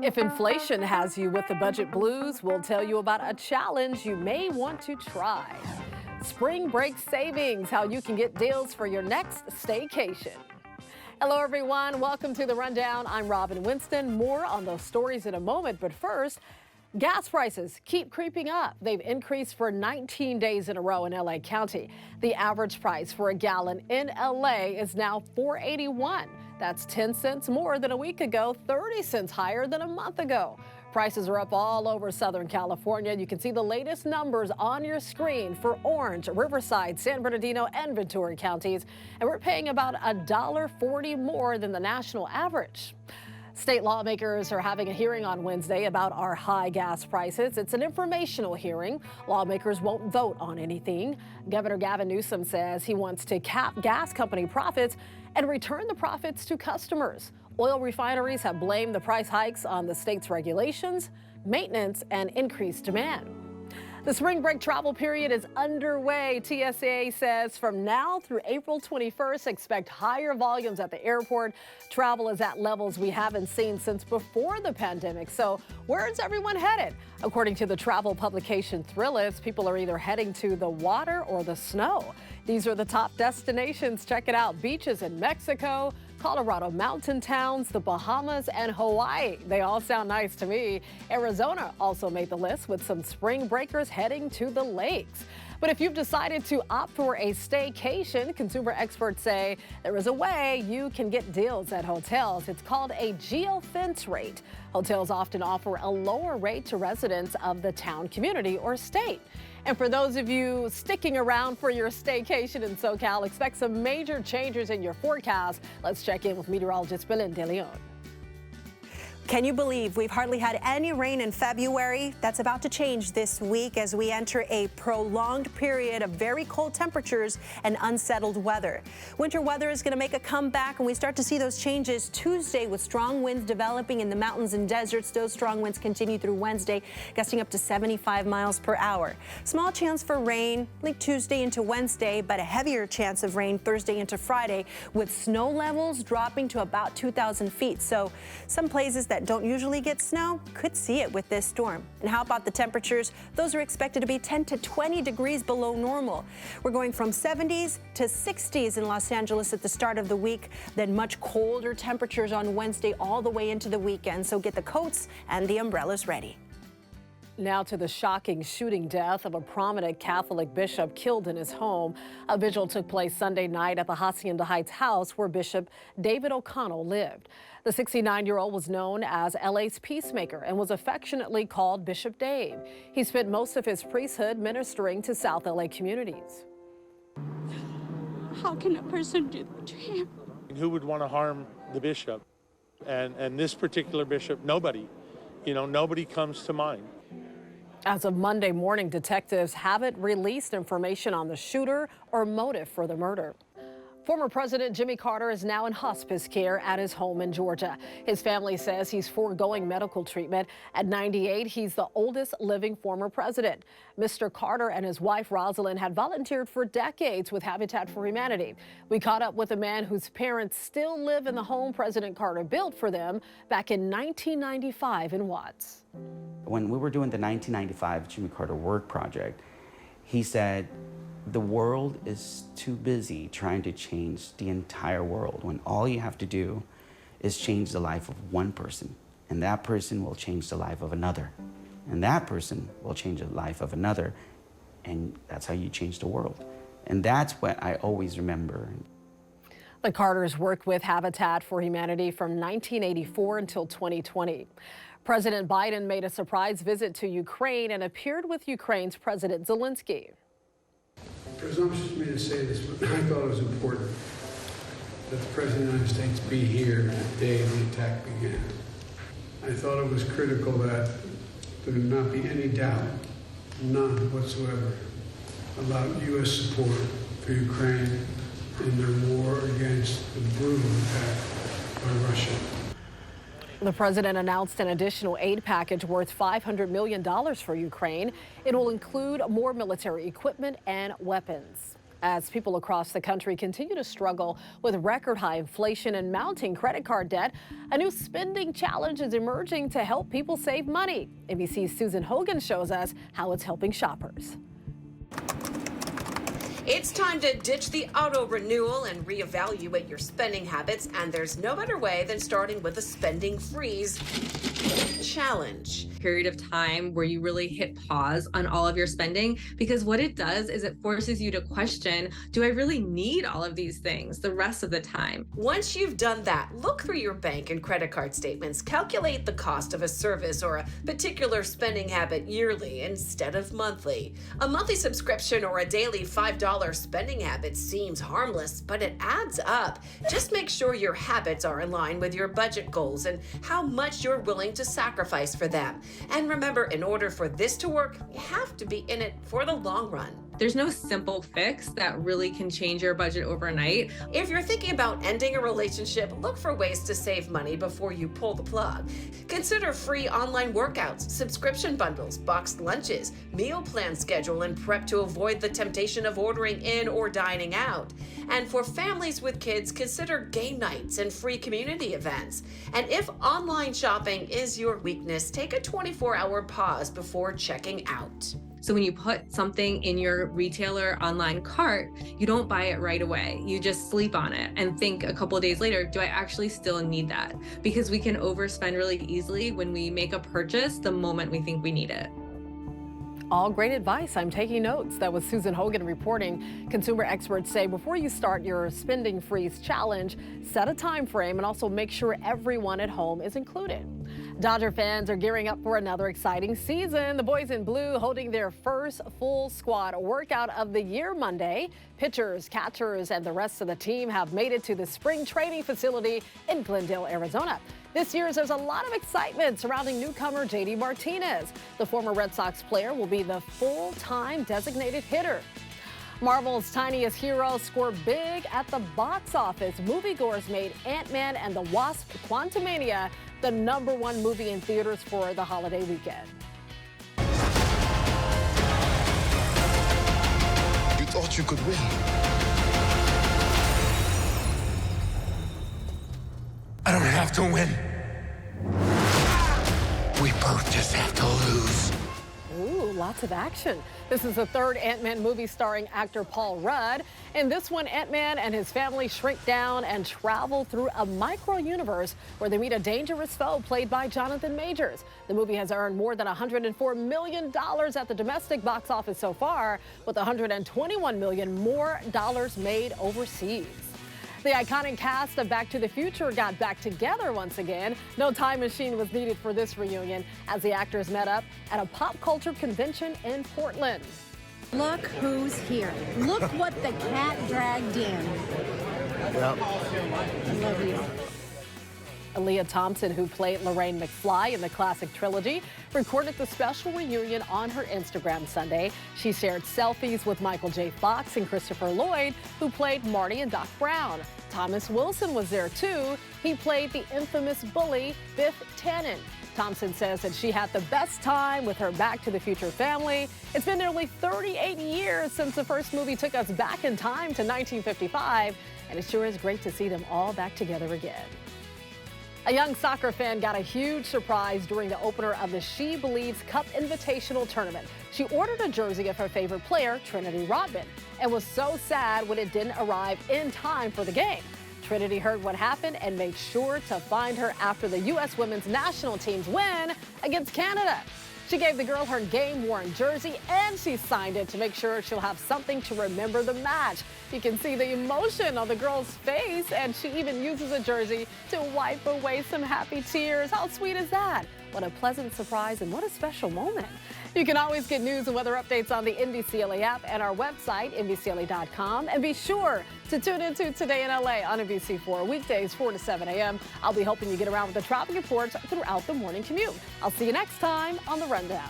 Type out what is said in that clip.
If inflation has you with the budget blues, we'll tell you about a challenge you may want to try. Spring break savings, how you can get deals for your next staycation. Hello, everyone. Welcome to The Rundown. I'm Robin Winston. More on those stories in a moment. But first, gas prices keep creeping up. They've increased for 19 days in a row in LA County. The average price for a gallon in LA is now $4.81. That's 10 cents more than a week ago, 30 cents higher than a month ago. Prices are up all over Southern California. You can see the latest numbers on your screen for Orange, Riverside, San Bernardino, and Ventura counties. And we're paying about $1.40 more than the national average. State lawmakers are having a hearing on Wednesday about our high gas prices. It's an informational hearing. Lawmakers won't vote on anything. Governor Gavin Newsom says he wants to cap gas company profits and return the profits to customers. Oil refineries have blamed the price hikes on the state's regulations, maintenance, and increased demand. The spring break travel period is underway. TSA says from now through April 21st, expect higher volumes at the airport. Travel is at levels we haven't seen since before the pandemic. So where is everyone headed? According to the travel publication Thrillist, people are either heading to the water or the snow. These are the top destinations. Check it out. Beaches in Mexico, Colorado mountain towns, the Bahamas, and Hawaii. They all sound nice to me. Arizona also made the list with some spring breakers heading to the lakes. But if you've decided to opt for a staycation, consumer experts say there is a way you can get deals at hotels. It's called a geofence rate. Hotels often offer a lower rate to residents of the town, community, or state. And for those of you sticking around for your staycation in SoCal, expect some major changes in your forecast. Let's check in with meteorologist Belen De Leon. Can you believe we've hardly had any rain in February? That's about to change this week as we enter a prolonged period of very cold temperatures and unsettled weather. Winter weather is going to make a comeback, and we start to see those changes Tuesday with strong winds developing in the mountains and deserts. Those strong winds continue through Wednesday, gusting up to 75 miles per hour. Small chance for rain late Tuesday into Wednesday, but a heavier chance of rain Thursday into Friday, with snow levels dropping to about 2,000 feet. So some places that don't usually get snow could see it with this storm. And how about the temperatures? Those are expected to be 10 to 20 degrees below normal. We're going from 70s to 60s in Los Angeles at the start of the week, then much colder temperatures on Wednesday all the way into the weekend. So get the coats and the umbrellas ready. Now to the shocking shooting death of a prominent Catholic bishop killed in his home. A vigil took place Sunday night at the Hacienda Heights house where Bishop David O'Connell lived. The 69-year-old was known as LA's peacemaker and was affectionately called Bishop Dave. He spent most of his priesthood ministering to South LA communities. How can a person do that to him? Who would want to harm the bishop? And this particular bishop, nobody. Nobody comes to mind. As of Monday morning, detectives haven't released information on the shooter or motive for the murder. Former President Jimmy Carter is now in hospice care at his home in Georgia. His family says he's foregoing medical treatment. At 98, he's the oldest living former president. Mr. Carter and his wife Rosalind had volunteered for decades with Habitat for Humanity. We caught up with a man whose parents still live in the home President Carter built for them back in 1995 in Watts. When we were doing the 1995 Jimmy Carter Work Project, he said, the world is too busy trying to change the entire world when all you have to do is change the life of one person, and that person will change the life of another, and that person will change the life of another, and that's how you change the world. And that's what I always remember. The Carters worked with Habitat for Humanity from 1984 until 2020. President Biden made a surprise visit to Ukraine and appeared with Ukraine's President Zelensky. Presumptuous of me to say this, but I thought it was important that the President of the United States be here the day the attack began. I thought it was critical that there not be any doubt, none whatsoever, about U.S. support for Ukraine in their war against the brutal attack by Russia. The president announced an additional aid package worth $500 million for Ukraine. It will include more military equipment and weapons. As people across the country continue to struggle with record high inflation and mounting credit card debt, a new spending challenge is emerging to help people save money. NBC's Susan Hogan shows us how it's helping shoppers. It's time to ditch the auto renewal and reevaluate your spending habits, and there's no better way than starting with a spending freeze challenge. Period of time where you really hit pause on all of your spending, because what it does is it forces you to question, do I really need all of these things the rest of the time? Once you've done that, look through your bank and credit card statements, calculate the cost of a service or a particular spending habit yearly instead of monthly. A monthly subscription or a daily $5 spending habit seems harmless, but it adds up. Just make sure your habits are in line with your budget goals and how much you're willing to sacrifice for them. And remember, in order for this to work, you have to be in it for the long run. There's no simple fix that really can change your budget overnight. If you're thinking about ending a relationship, look for ways to save money before you pull the plug. Consider free online workouts, subscription bundles, boxed lunches, meal plan schedule, and prep to avoid the temptation of ordering in or dining out. And for families with kids, consider game nights and free community events. And if online shopping is your weakness, take a 24-hour pause before checking out. So when you put something in your retailer online cart, you don't buy it right away. You just sleep on it and think a couple of days later, do I actually still need that? Because we can overspend really easily when we make a purchase the moment we think we need it. All great advice. I'm taking notes. That was Susan Hogan reporting. Consumer experts say before you start your spending freeze challenge, set a time frame and also make sure everyone at home is included. Dodger fans are gearing up for another exciting season. The boys in blue holding their first full squad workout of the year Monday. Pitchers, catchers, and the rest of the team have made it to the spring training facility in Glendale, Arizona. This year, there's a lot of excitement surrounding newcomer J.D. Martinez. The former Red Sox player will be the full-time designated hitter. Marvel's tiniest hero scored big at the box office. Moviegoers made AntMan and the Wasp: Quantumania the #1 movie in theaters for the holiday weekend. You thought you could win. I don't have to win. We both just have to lose. Ooh, lots of action. This is the third Ant-Man movie starring actor Paul Rudd. In this one, Ant-Man and his family shrink down and travel through a micro-universe where they meet a dangerous foe played by Jonathan Majors. The movie has earned more than $104 million at the domestic box office so far, with $121 million more dollars made overseas. The iconic cast of Back to the Future got back together once again. No time machine was needed for this reunion as the actors met up at a pop culture convention in Portland. Look who's here. Look what the cat dragged in. Well, I love you. Aaliyah Thompson, who played Lorraine McFly in the classic trilogy, recorded the special reunion on her Instagram Sunday. She shared selfies with Michael J. Fox and Christopher Lloyd, who played Marty and Doc Brown. Thomas Wilson was there too. He played the infamous bully Biff Tannen. Thompson says that she had the best time with her Back to the Future family. It's been nearly 38 years since the first movie took us back in time to 1955, and it sure is great to see them all back together again. A young soccer fan got a huge surprise during the opener of the She Believes Cup Invitational Tournament. She ordered a jersey of her favorite player, Trinity Rodman, and was so sad when it didn't arrive in time for the game. Trinity heard what happened and made sure to find her after the U.S. women's national team's win against Canada. She gave the girl her game-worn jersey and she signed it to make sure she'll have something to remember the match. You can see the emotion on the girl's face, and she even uses a jersey to wipe away some happy tears. How sweet is that? What a pleasant surprise and what a special moment. You can always get news and weather updates on the NBCLA app and our website, NBCLA.com. And be sure to tune into Today in LA on NBC4 weekdays 4 to 7 a.m. I'll be helping you get around with the traffic reports throughout the morning commute. I'll see you next time on The Rundown.